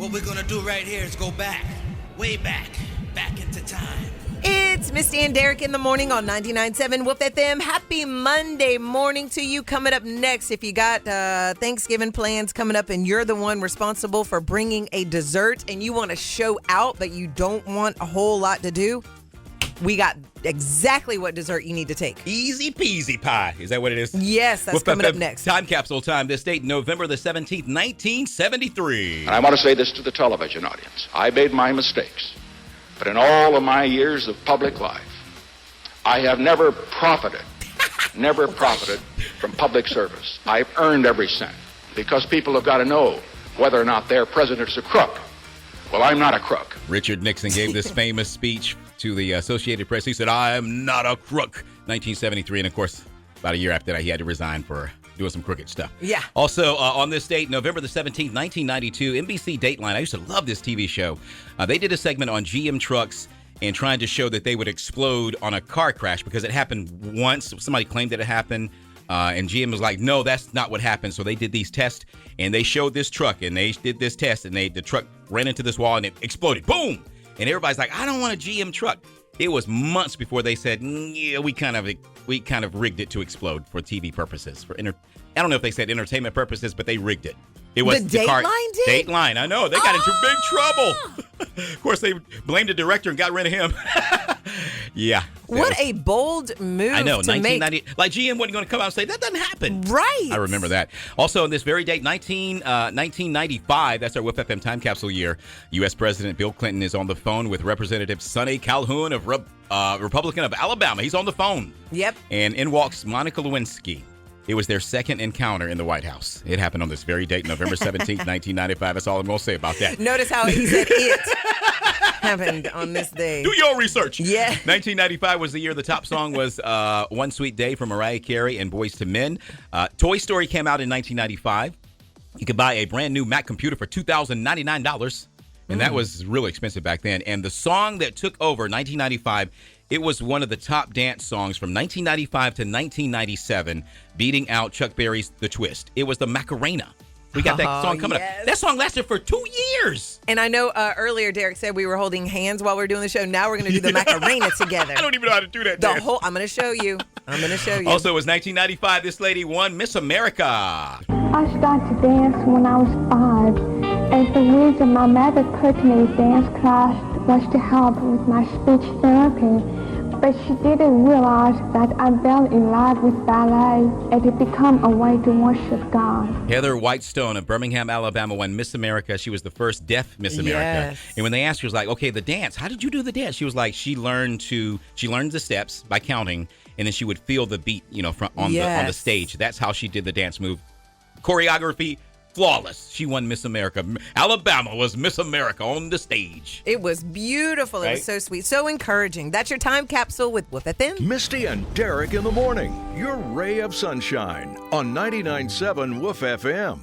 What we're gonna do right here is go back, way back into time. It's Misty and Derrick in the morning on 99.7 Wolf FM. Happy Monday morning to you. Coming up next, if you got Thanksgiving plans coming up and you're the one responsible for bringing a dessert and you want to show out but you don't want a whole lot to do, we got exactly what dessert you need to take. Easy peasy pie. Is that what it is? Yes, that's coming up next. Time capsule time. This date, November the 17th, 1973. And I want to say this to the television audience. I made my mistakes. But in all of my years of public life, I have never profited from public service. I've earned every cent because people have got to know whether or not their president is a crook. Well, I'm not a crook. Richard Nixon gave this famous speech to the Associated Press. He said, "I am not a crook," 1973. And, of course, about a year after that, he had to resign for doing some crooked stuff. Yeah. Also, on this date, November the 17th, 1992, NBC Dateline. I used to love this TV show. They did a segment on GM trucks and trying to show that they would explode on a car crash because it happened once. Somebody claimed that it happened. And GM was like, no, that's not what happened. So they did these tests, and they showed this truck, and they did this test, and the truck ran into this wall, and it exploded. Boom! And everybody's like, I don't want a GM truck. It was months before they said, yeah, we kind of rigged it to explode for TV purposes. I don't know if they said entertainment purposes, but they rigged it. It was the Dateline did? Dateline, I know. They got into big trouble. Of course, they blamed the director and got rid of him. Yeah. What a bold move I know, to 1990. Like GM wasn't going to come out and say, that doesn't happen. Right. I remember that. Also, on this very date, 1995, that's our Wolf FM time capsule year, U.S. President Bill Clinton is on the phone with Representative Sonny Calhoun of Republican of Alabama. He's on the phone. Yep. And in walks Monica Lewinsky. It was their second encounter in the White House. It happened on this very date, November 17th, 1995. That's all I'm going to say about that. Notice how he said it happened on this day. Do your research. Yeah. 1995 was the year the top song was One Sweet Day from Mariah Carey and Boyz II Men. Toy Story came out in 1995. You could buy a brand new Mac computer for $2,099. And that was really expensive back then. And the song that took over 1995, it was one of the top dance songs from 1995 to 1997, beating out Chuck Berry's The Twist. It was the Macarena. We got that song coming up. That song lasted for 2 years. And I know earlier Derrick said we were holding hands while we were doing the show. Now we're going to do the Macarena together. I don't even know how to do that. I'm going to show you. Also, it was 1995. This lady won Miss America. I started to dance when I was 5. And the reason my mother put me in dance class was to help with my speech therapy. But she didn't realize that I fell in love with ballet and it became a way to worship God. Heather Whitestone of Birmingham, Alabama won Miss America. She was the first deaf Miss America. Yes. And when they asked her, she was like, okay, the dance, how did you do the dance? She was like, she learned the steps by counting, and then she would feel the beat, on the stage. That's how she did the dance move. Choreography, flawless. She won Miss America. Alabama was Miss America on the stage. It was beautiful. Right? It was so sweet, so encouraging. That's your time capsule with Wolf FM. Misty and Derrick in the morning. Your ray of sunshine on 99.7 Wolf FM.